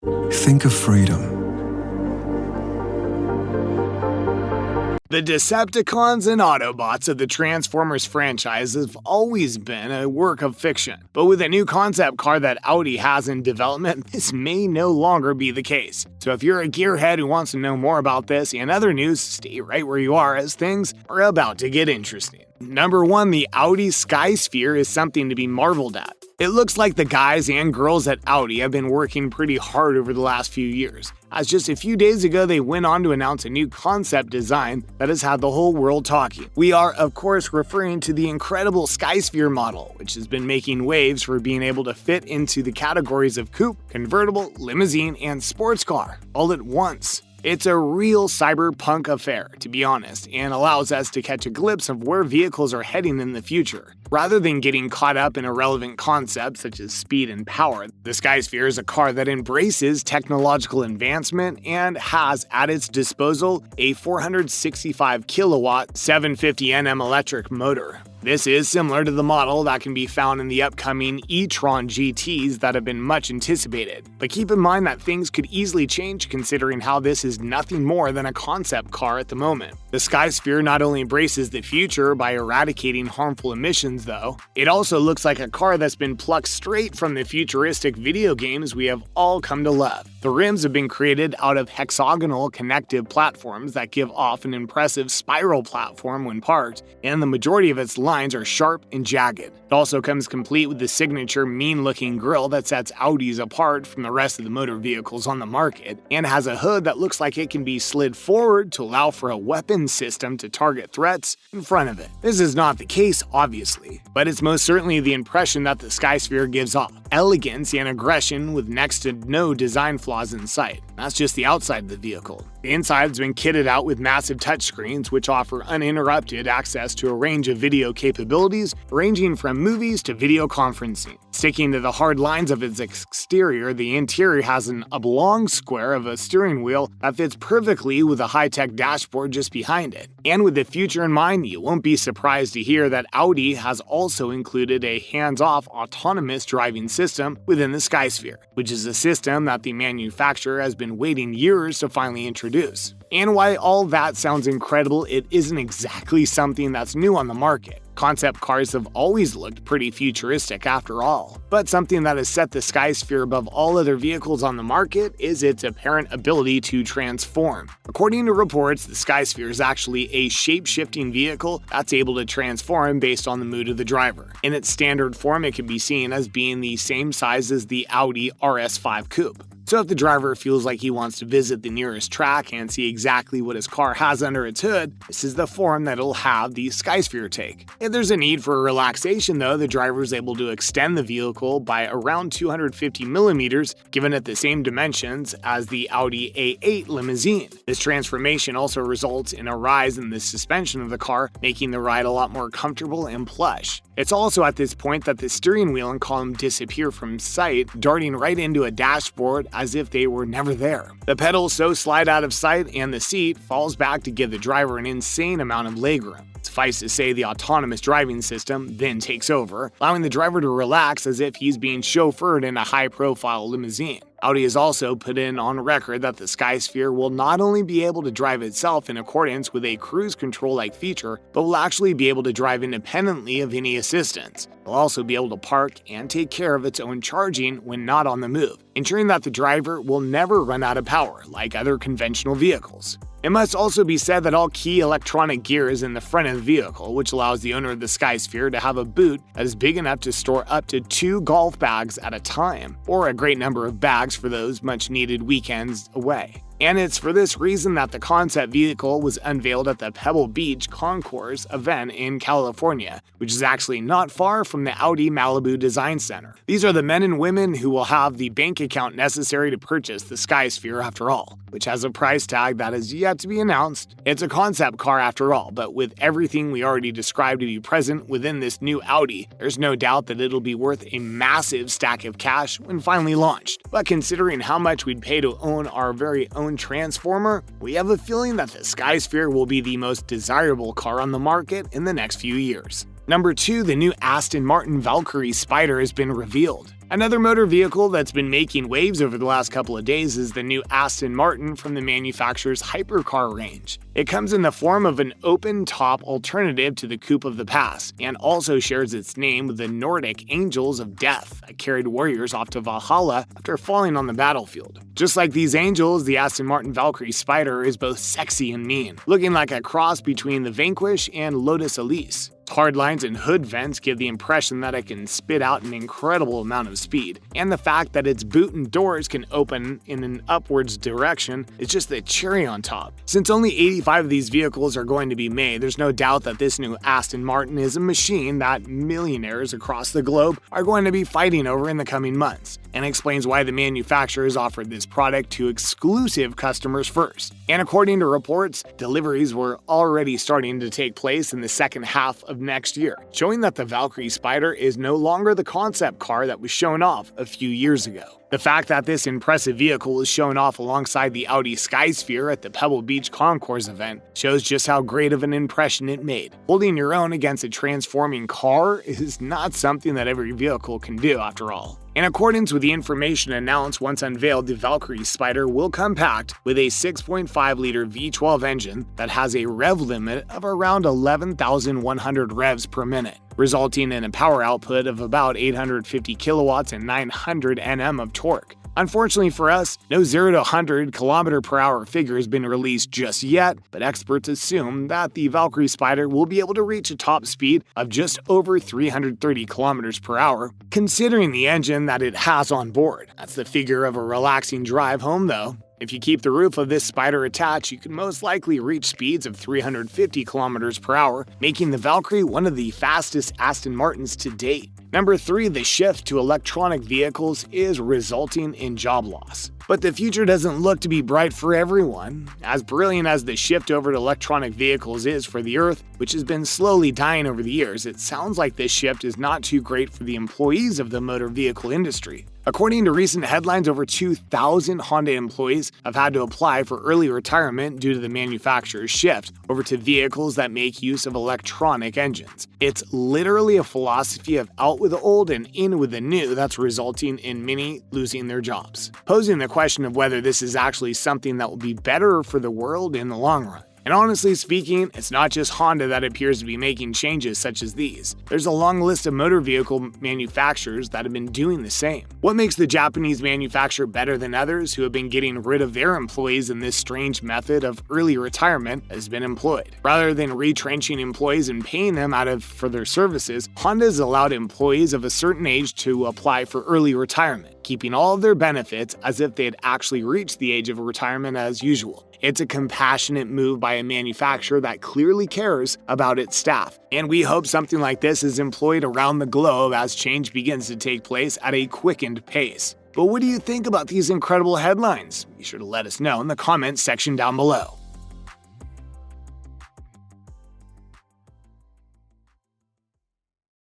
Think of freedom. The Decepticons and Autobots of the Transformers franchise have always been a work of fiction, but with a new concept car that Audi has in development, this may no longer be the case. So if you're a gearhead who wants to know more about this and other news, stay right where you are as things are about to get interesting. Number 1, the Audi Skysphere is something to be marveled at. It looks like the guys and girls at Audi have been working pretty hard over the last few years, as just a few days ago they went on to announce a new concept design that has had the whole world talking. We are, of course, referring to the incredible Skysphere model, which has been making waves for being able to fit into the categories of coupe, convertible, limousine, and sports car, all at once. It's a real cyberpunk affair, to be honest, and allows us to catch a glimpse of where vehicles are heading in the future. Rather than getting caught up in irrelevant concepts such as speed and power, the Skysphere is a car that embraces technological advancement and has at its disposal a 465 kilowatt 750 Nm electric motor. This is similar to the model that can be found in the upcoming e-tron GTs that have been much anticipated. But keep in mind that things could easily change considering how this is nothing more than a concept car at the moment. The Skysphere not only embraces the future by eradicating harmful emissions though, it also looks like a car that's been plucked straight from the futuristic video games we have all come to love. The rims have been created out of hexagonal connective platforms that give off an impressive spiral platform when parked, and the majority of its lines are sharp and jagged. It also comes complete with the signature mean-looking grille that sets Audis apart from the rest of the motor vehicles on the market, and has a hood that looks like it can be slid forward to allow for a weapon system to target threats in front of it. This is not the case, obviously, but it's most certainly the impression that the Skysphere gives off. Elegance and aggression with next to no design flaws in sight. That's just the outside of the vehicle. The inside has been kitted out with massive touchscreens which offer uninterrupted access to a range of video capabilities ranging from movies to video conferencing. Sticking to the hard lines of its exterior, the interior has an oblong square of a steering wheel that fits perfectly with a high-tech dashboard just behind it. And with the future in mind, you won't be surprised to hear that Audi has also included a hands-off autonomous driving system within the Skysphere, which is a system that the manufacturer has been waiting years to finally introduce. And while all that sounds incredible, it isn't exactly something that's new on the market. Concept cars have always looked pretty futuristic after all, but something that has set the Skysphere above all other vehicles on the market is its apparent ability to transform. According to reports, the Skysphere is actually a shape-shifting vehicle that's able to transform based on the mood of the driver. In its standard form, it can be seen as being the same size as the Audi RS5 Coupe. So if the driver feels like he wants to visit the nearest track and see exactly what his car has under its hood, this is the form that it'll have the Skysphere take. If there's a need for relaxation though, the driver is able to extend the vehicle by around 250 millimeters, given it the same dimensions as the Audi A8 limousine. This transformation also results in a rise in the suspension of the car, making the ride a lot more comfortable and plush. It's also at this point that the steering wheel and column disappear from sight, darting right into a dashboard as if they were never there. The pedals so slide out of sight and the seat falls back to give the driver an insane amount of legroom. Suffice to say, the autonomous driving system then takes over, allowing the driver to relax as if he's being chauffeured in a high-profile limousine. Audi has also put in on record that the Skysphere will not only be able to drive itself in accordance with a cruise control-like feature, but will actually be able to drive independently of any assistance. It will also be able to park and take care of its own charging when not on the move, ensuring that the driver will never run out of power like other conventional vehicles. It must also be said that all key electronic gear is in the front of the vehicle, which allows the owner of the Skysphere to have a boot that is big enough to store up to 2 golf bags at a time, or a great number of bags for those much-needed weekends away. And it's for this reason that the concept vehicle was unveiled at the Pebble Beach Concours event in California, which is actually not far from the Audi Malibu Design Center. These are the men and women who will have the bank account necessary to purchase the Skysphere after all, which has a price tag that is yet to be announced. It's a concept car after all, but with everything we already described to be present within this new Audi, there's no doubt that it'll be worth a massive stack of cash when finally launched. But considering how much we'd pay to own our very own Transformer, we have a feeling that the Skysphere will be the most desirable car on the market in the next few years. Number 2, the new Aston Martin Valkyrie Spider has been revealed. Another motor vehicle that's been making waves over the last couple of days is the new Aston Martin from the manufacturer's hypercar range. It comes in the form of an open-top alternative to the coupe of the past, and also shares its name with the Nordic Angels of Death that carried warriors off to Valhalla after falling on the battlefield. Just like these angels, the Aston Martin Valkyrie Spider is both sexy and mean, looking like a cross between the Vanquish and Lotus Elise. Hard lines and hood vents give the impression that it can spit out an incredible amount of speed, and the fact that its boot and doors can open in an upwards direction is just the cherry on top. Since only 85 of these vehicles are going to be made, there's no doubt that this new Aston Martin is a machine that millionaires across the globe are going to be fighting over in the coming months, and explains why the manufacturer has offered this product to exclusive customers first. And according to reports, deliveries were already starting to take place in the second half of next year, showing that the Valkyrie Spider is no longer the concept car that was shown off a few years ago. The fact that this impressive vehicle was shown off alongside the Audi Skysphere at the Pebble Beach Concours event shows just how great of an impression it made. Holding your own against a transforming car is not something that every vehicle can do after all. In accordance with the information announced once unveiled, the Valkyrie Spider will come packed with a 6.5-liter V12 engine that has a rev limit of around 11,100 revs per minute, resulting in a power output of about 850 kilowatts and 900 Nm of torque. Unfortunately for us, no 0 to 100 km/h figure has been released just yet, but experts assume that the Valkyrie Spider will be able to reach a top speed of just over 330 km/h, considering the engine that it has on board. That's the figure of a relaxing drive home though. If you keep the roof of this Spider attached, you can most likely reach speeds of 350 km/h, making the Valkyrie one of the fastest Aston Martins to date. Number 3, the shift to electronic vehicles is resulting in job loss. But the future doesn't look to be bright for everyone. As brilliant as the shift over to electronic vehicles is for the Earth, which has been slowly dying over the years, it sounds like this shift is not too great for the employees of the motor vehicle industry. According to recent headlines, over 2,000 Honda employees have had to apply for early retirement due to the manufacturer's shift over to vehicles that make use of electronic engines. It's literally a philosophy of out with the old and in with the new that's resulting in many losing their jobs, posing the question of whether this is actually something that will be better for the world in the long run. And honestly speaking, it's not just Honda that appears to be making changes such as these. There's a long list of motor vehicle manufacturers that have been doing the same. What makes the Japanese manufacturer better than others who have been getting rid of their employees in this strange method of early retirement has been employed? Rather than retrenching employees and paying them for their services, Honda has allowed employees of a certain age to apply for early retirement, keeping all of their benefits as if they had actually reached the age of retirement as usual. It's a compassionate move by a manufacturer that clearly cares about its staff, and we hope something like this is employed around the globe as change begins to take place at a quickened pace. But what do you think about these incredible headlines? Be sure to let us know in the comments section down below.